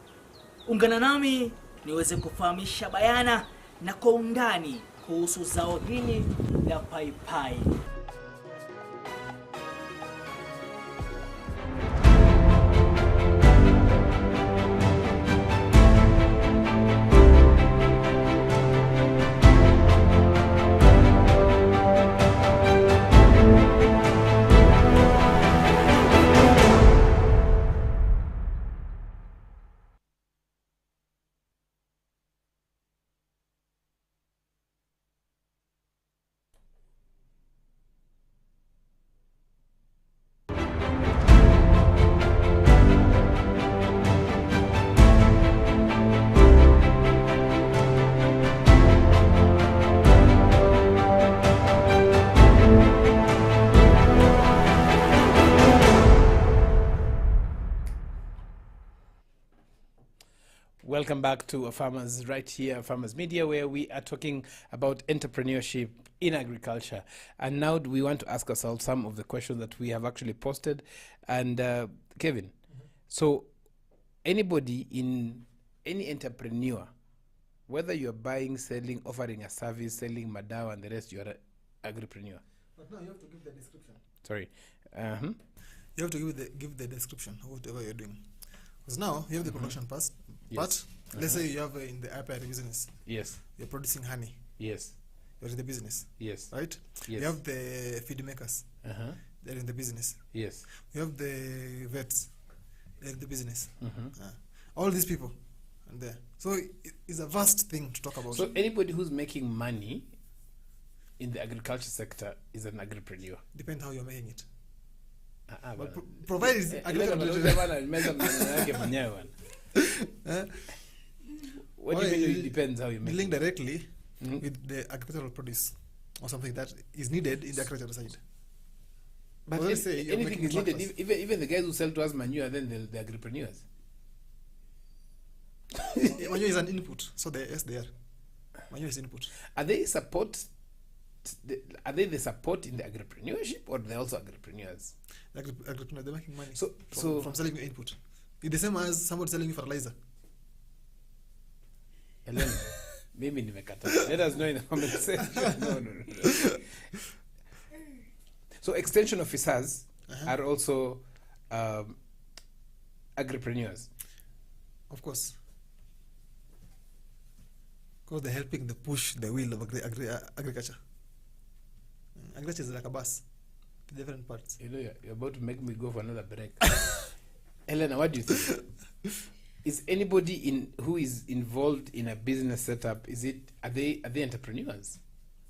Ungana nami niweze kufahamisha bayana na kwa undani kuhusu zao hili la paipai. Welcome back to Afarmers, right here, Afarmers Media, where we are talking about entrepreneurship in agriculture. And now we want to ask ourselves some of the questions that we have actually posted. And Kevin, so anybody any entrepreneur, whether you're buying, selling, offering a service, selling madawa and the rest, you're an agripreneur. But now you have to give the description. Sorry. You have to give the description of whatever you're doing. Because now you have the production part, but let's say you have in the apiary business. Yes. You're producing honey. Yes. You're in the business. Yes. Right? Yes. You have the feed makers. They're in the business. Yes. You have the vets. They're in the business. All these people and there. So it's a vast thing to talk about. So anybody who's making money in the agriculture sector is an agripreneur. Depends how you're making it. But provide is what do you mean it depends how you make dealing it? directly with the agricultural produce or something that is needed in the agricultural side. But let's say you're anything making is needed. tractors. Even the guys who sell to us manure, then the agripreneurs. Manure is an input, so they are. Manure is input. Are they support? Are they the support in the agripreneurship, or they're also agripreneurs? Agripreneur, they're making money So from selling your input. It's the same as somebody selling you fertilizer. Elena, maybe nimekata. Let us know in the comment section. No. So extension officers are also agripreneurs. Of course. Because they're helping to push the wheel of agriculture. Agriculture is like a bus. Different parts. You know, you're about to make me go for another break. Elena, what do you think? Is anybody who is involved in a business setup, are they entrepreneurs?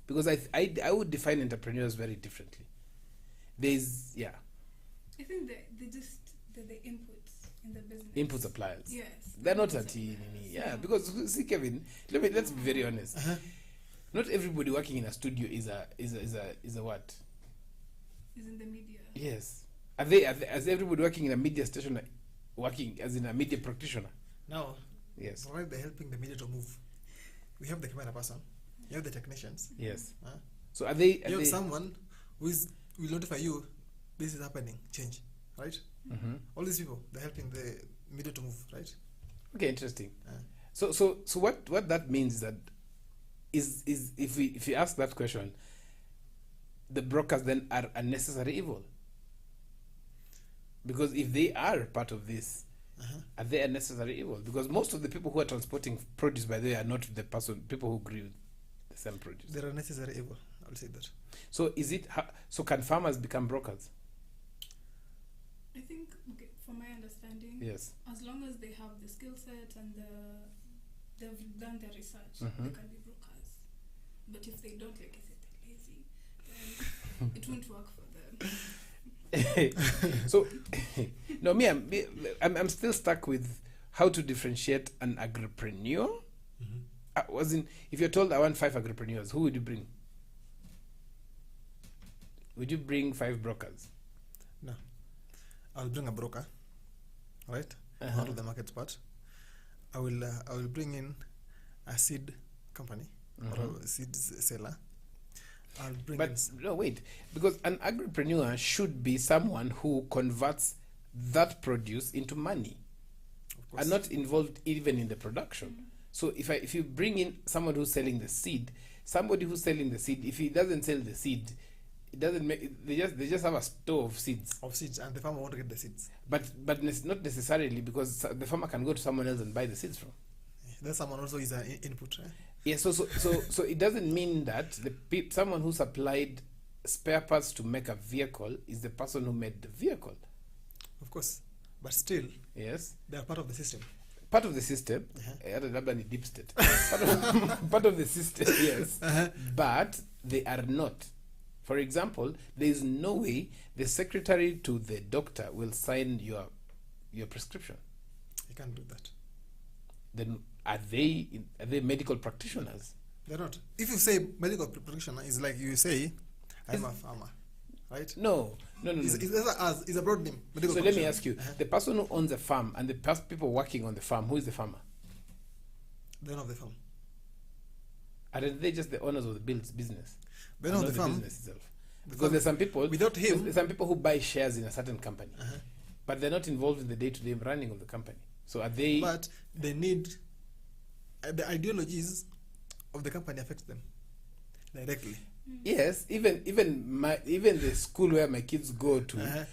Because I would define entrepreneurs very differently. I think they're the inputs in the business. Input suppliers. Yes. They're not because see, Kevin, let's be very honest. Not everybody working in a studio is a what? Is in the media. Yes. Is everybody working in a media station working as in a media practitioner? No. Yes. Why they're helping the media to move? We have the camera person. You have the technicians. Yes. So are they? You have someone will notify you. This is happening. Change. Right. All these people, they're helping the media to move. Right. Okay. Interesting. So what that means is that is if you ask that question, the brokers then are a necessary evil. Because if they are part of this, are they a necessary evil? Because most of the people who are transporting produce, by the way, are not the people who grew the same produce. They're a necessary evil. I'll say that. So so can farmers become brokers? I think, from my understanding, yes. As long as they have the skill set and they've done their research, they can be brokers. But if they don't, like I said, they're lazy, then it won't work for them. So, no, I'm still stuck with how to differentiate an agripreneur. If you're told I want 5 agripreneurs, who would you bring? Would you bring 5 brokers? No. I'll bring a broker, right? Uh-huh. Out of the market part. I will bring in a seed company or a seed seller. I'll bring in. But no, wait, because an agripreneur should be someone who converts that produce into money Of course. and not involved even in the production. So if you bring in someone who's selling the seed, somebody who's selling the seed, if he doesn't sell the seed, it doesn't make, they just have a store of seeds. Of seeds, and the farmer won't get the seeds. But not necessarily, because the farmer can go to someone else and buy the seeds from. Then someone also is an input. Yeah, so it doesn't mean that someone who supplied spare parts to make a vehicle is the person who made the vehicle. Of course. But still, Yes. they are part of the system. Part of the system, labda ni deep state. Part of the system, yes. But they are not. For example, there is no way the secretary to the doctor will sign your prescription. You can't do that. Then are they medical practitioners? They're not. If you say medical practitioner, it's like you say, I'm a farmer, right? No. It's a broad name. Medical So let me practitioner. ask you: the person who owns a farm and the people working on the farm, who is the farmer? They know the farm. Are they just the owners of the business? They And know not the farm. business itself. The Because farm. there's some people Without him- there's some people who buy shares in a certain company, but they're not involved in the day-to-day running of the company. So are they? But they need the ideologies of the company affect them directly. Yes, even the school where my kids go to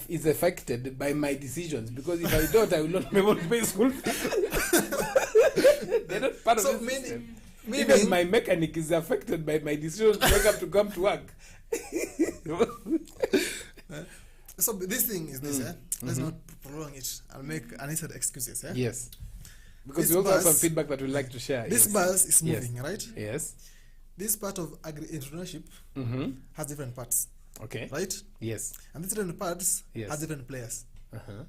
is affected by my decisions, because if I don't, I will not be able to pay school fees. They're not part of So the system. Even meaning my mechanic is affected by my decision to wake up to come to work. so this thing is this. Let's not prolong it. I'll make unnecessary excuses. Yes, because This we also have some bus- feedback that we'd like to share. This yes. bus is Yes. moving, right? Yes. This part of agri-entrepreneurship has different parts, Okay. right? Yes. And these different parts Yes. have different players, Uh-huh.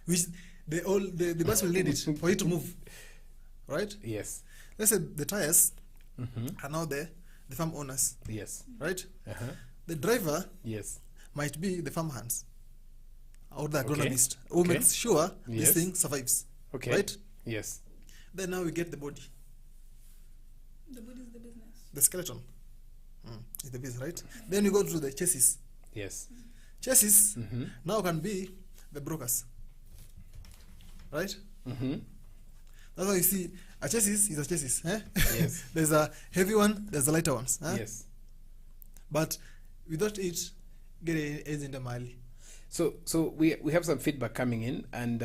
which the bus will need it for it to move, right? Yes. Let's say the tires are now the farm owners, Yes. right? Uh-huh. The driver Yes. might be the farm hands or the Okay. agronomist who Okay. makes sure Yes. this thing survives, Okay. right? Yes. Then now we get the body, The body is the business. the skeleton. Is the business, right? Then we go to the chassis. Yes. Chassis now can be the brokers, right? Mm-hmm. That's why you see a chassis is a chassis. Yes. There's a heavy one, there's the lighter ones. Yes. But without it, get in the mali. So we have some feedback coming in, and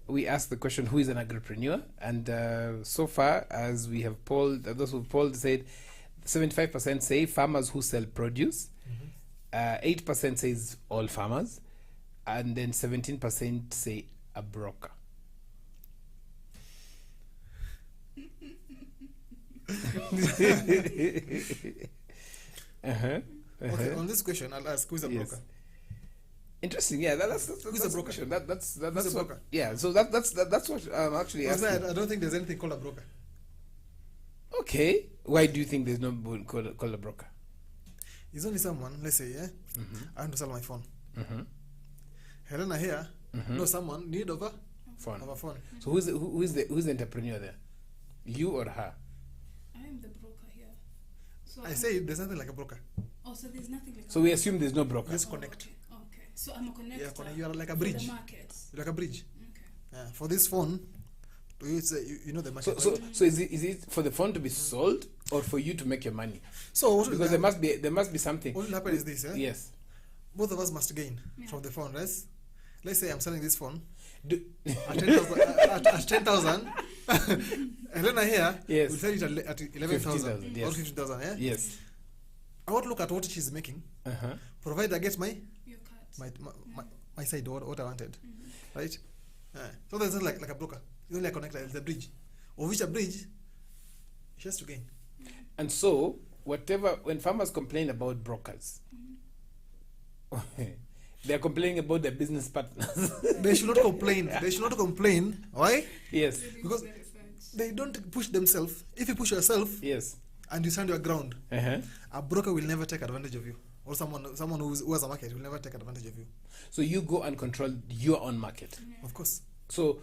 we asked the question, who is an agripreneur? And so far, as we have polled, those who polled said 75% say farmers who sell produce, 8% says all farmers, and then 17% say a broker. Okay, on this question, I'll ask, who's a Yes. broker? Interesting, yeah. That's Who's a a broker? question. That's a what, broker? yeah. So that's what I'm actually Because asking. I don't think there's anything called a broker. Okay, why do you think there's no called a broker? It's only someone, let's say, I want to sell my phone. Helena here knows someone need of a Phone. phone. So who's the entrepreneur there? You or her? I am the broker here. So I say there's nothing like a broker. Oh, so there's nothing like. So we assume there's no broker. Just connect. Okay. So I'm a connector. Yeah, you are like a for bridge. the markets. You're like a bridge. Okay. For this phone, to you, you know the market. So right? so is it for the phone to be sold or for you to make your money? So what will Because happen- there must be something. what will happen is this, Yes. both of us must gain from the phone. Let's say I'm selling this phone Do, at 10,000. At 10,000. Helena here Yes. will sell it at 11,000 15,000, yes. or 15,000. Yeah? yes. I won't look at what she's making, Uh-huh. provided I get my Your cut. my side, what I wanted, right? So there's not like a broker. It's only a connector. It's a bridge, of which a bridge she has to gain. And so when farmers complain about brokers, They're complaining about their business partners. They should not complain. They should not complain. Why? Yes. Because they don't push themselves. If you push yourself Yes. and you stand your ground, Uh-huh. a broker will never take advantage of you. Or someone who has a market will never take advantage of you. So you go and control your own market. Of course. So,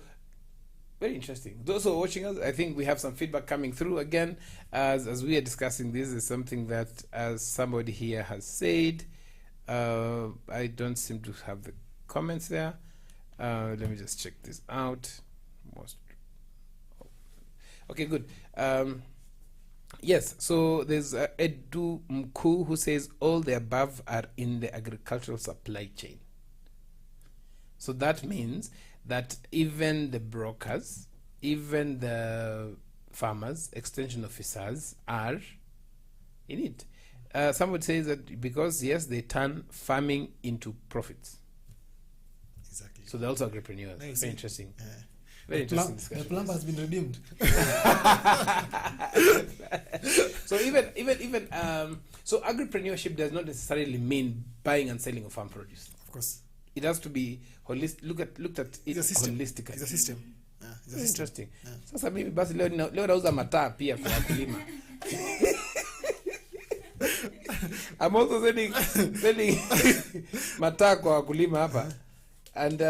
very interesting. Those who are watching us, I think we have some feedback coming through again. As we are discussing this, is something that, as somebody here has said, I don't seem to have the comments there. Let me just check this out. Okay, good. Yes, so there's Edu Mku who says all the above are in the agricultural supply chain. So that means that even the brokers, even the farmers, extension officers are in it. Some would say that because, yes, they turn farming into profits. Exactly. So they're also agripreneurs. Now you Very see. interesting. Yeah. Very interesting The discussion. plump has been redeemed. So so agripreneurship does not necessarily mean buying and selling of farm produce. Of course. It has to be holistic. Looked at it It's a system. holistically. It's a system. Yeah, it's a Very system. interesting. Yeah. Sasa mimi basi leo nauza mataa pia kwa wakulima. I'm also selling mataa kwa wakulima hapa. And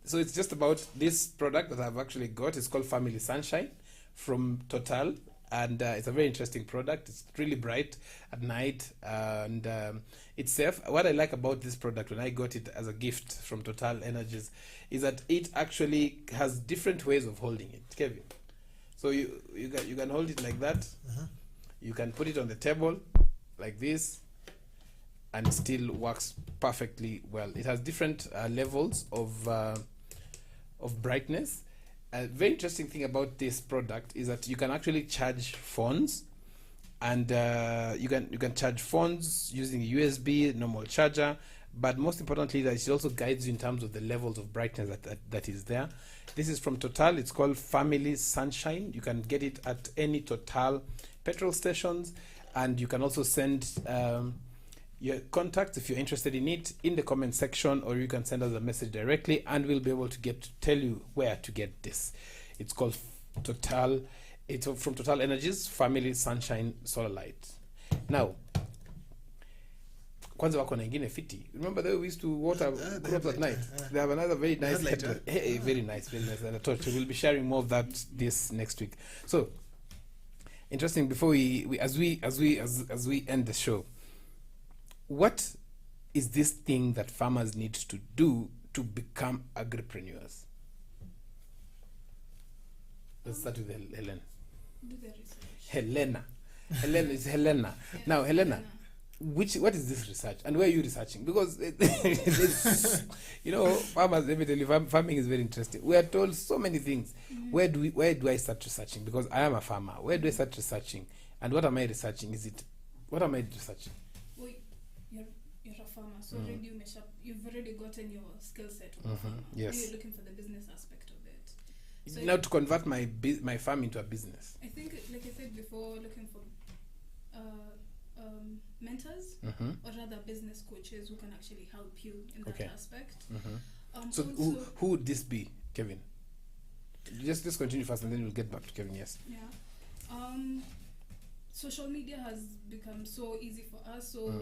so it's just about this product that I've actually got. It's called Family Sunshine from Total. And it's a very interesting product. It's really bright at night. And it's safe. What I like about this product, when I got it as a gift from Total Energies, is that it actually has different ways of holding it. Kevin. So you can hold it like that. Uh-huh. You can put it on the table like this, and it still works perfectly well. It has different levels of brightness. A very interesting thing about this product is that you can actually charge phones, and you can charge phones using USB normal charger. But most importantly, that it also guides you in terms of the levels of brightness that is there. This is from Total. It's called Family Sunshine. You can get it at any Total petrol stations, and you can also send your contacts if you're interested in it in the comment section, or you can send us a message directly, and we'll be able to tell you where to get this. It's called Total. It's from Total Energies Family Sunshine Solar Light. Now, kwanza wako na ingine fiti. Remember that we used to water crops at night? They have another very nice headlight. Hey, very nice, very nice. And I thought we'll be sharing more of that this next week. So interesting. Before we as we end the show, what is this thing that farmers need to do to become agripreneurs? Let's start with Helen. Do the research. Helena. It's Helena. Now, Helena, what is this research, and where are you researching? Because farmers, let me tell you, farming is very interesting. We are told so many things. Where do I start researching? Because I am a farmer. Where do I start researching? And what am I researching? What am I researching? Well, you're a farmer, so already you've already gotten your skill set. Yes. You're looking for the business aspect of it. So Now to convert my farm into a business. I think, like I said before, looking for mentors, or rather business coaches who can actually help you in that aspect. So also, who would this be, Kevin? Just continue first, and then we'll get back to Kevin. Yes. Yeah. Social media has become so easy for us. So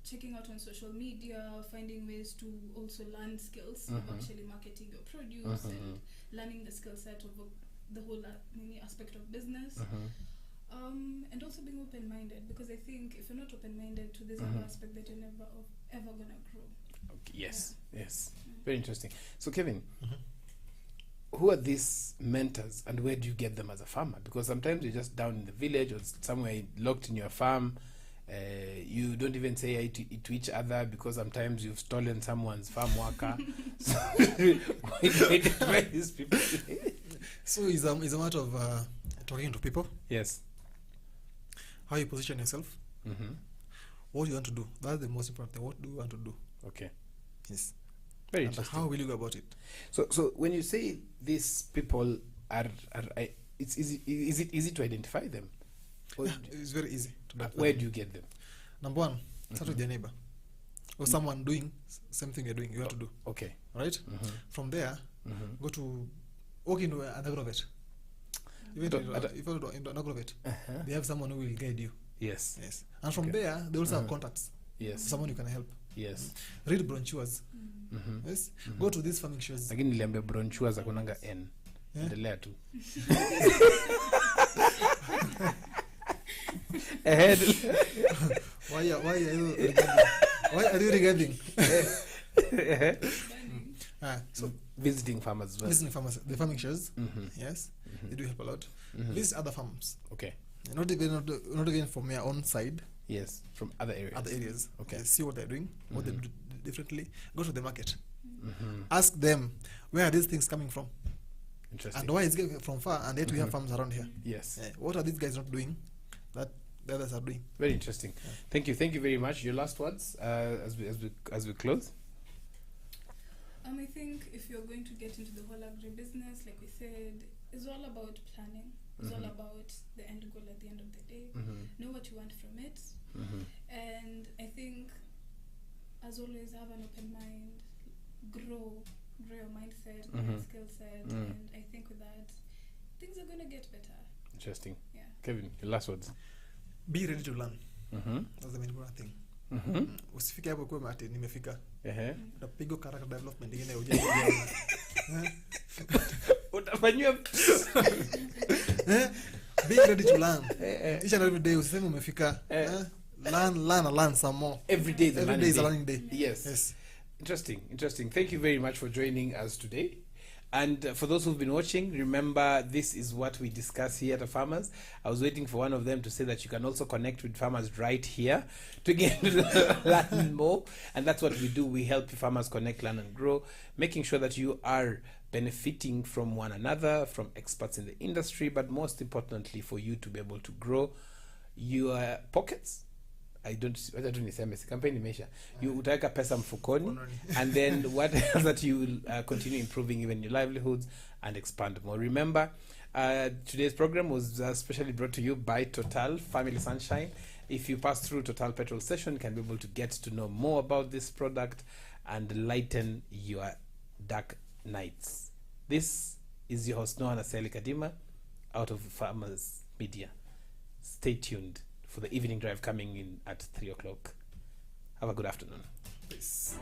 checking out on social media, finding ways to also learn skills of actually marketing your produce and learning the skill set of the whole aspect of business. And also being open-minded, because I think if you're not open-minded to this other aspect, that you're never ever gonna grow. Okay. Yes. Very interesting. So Kevin, who are these mentors, and where do you get them as a farmer? Because sometimes you're just down in the village or somewhere locked in your farm. You don't even say hi to each other because sometimes you've stolen someone's farm worker. So where these people? So it's a matter of talking to people. Yes. How you position yourself. What you want to do. That's the most important thing. What do you want to do? Okay. Yes. Very And interesting. how will you go about it? So when you say these people are it's easy. Is it easy to identify them? Or It's very easy to do. where do you get them? Number one, start with your neighbor. or someone doing same thing you're doing, you have to do. Okay. Right? From there, go to walk into an agrovet. If you go to an agrovet, they have someone who will guide you. Yes. Yes. And from there, they also have contacts. Yes. Someone you can help. Yes. Read brochures. Yes. Go to these farming shows. Lakini niliambia brochures akunanga N. Endelea tu. Ahead. Why are you regarding? Why are you regarding? So visiting farmers as well. Visiting farmers, the farming shows. Yes. They do help a lot. Visit other farms. Okay. Not even from your own side. Yes, from other areas. Other areas. Okay. See what they're doing, what they do differently. Go to the market. Ask them, where are these things coming from? Interesting. And why is it from far? And yet we have farms around here. Yes. What are these guys not doing that the others are doing? Very interesting. Thank you very much. Your last words as we close. I think if you're going to get into the whole agribusiness, like we said, it's all about planning. It's all about the end goal at the end of the day. Know what you want from it. And I think, as always, have an open mind. Grow your mindset, grow your skill set. And I think with that, things are going to get better. Interesting. Yeah. Kevin, your last words. Be ready to learn. That's the main important thing. Usifike hapo kwa mate nimefika. Utapiga character development ingine uje. Utafanywa. Be ready to learn. Each and every day usiseme umefika. Learn some more. Every day is a learning day. Yes. Interesting. Thank you very much for joining us today. And for those who've been watching, remember this is what we discuss here at Afarmers. I was waiting for one of them to say that you can also connect with farmers right here to get learn more. And that's what we do. We help farmers connect, learn and grow, making sure that you are benefiting from one another, from experts in the industry, but most importantly for you to be able to grow your pockets. Campaign imeisha. You utaweka pesa mfukoni and then what else that you will continue improving even your livelihoods and expand more. Remember, today's program was specially brought to you by Total Family Sunshine. If you pass through Total petrol station, you can be able to get to know more about this product and lighten your dark nights. This is your host Noah Naseli Kadima out of Farmers Media. Stay tuned for the evening drive coming in at 3 o'clock. Have a good afternoon. Peace.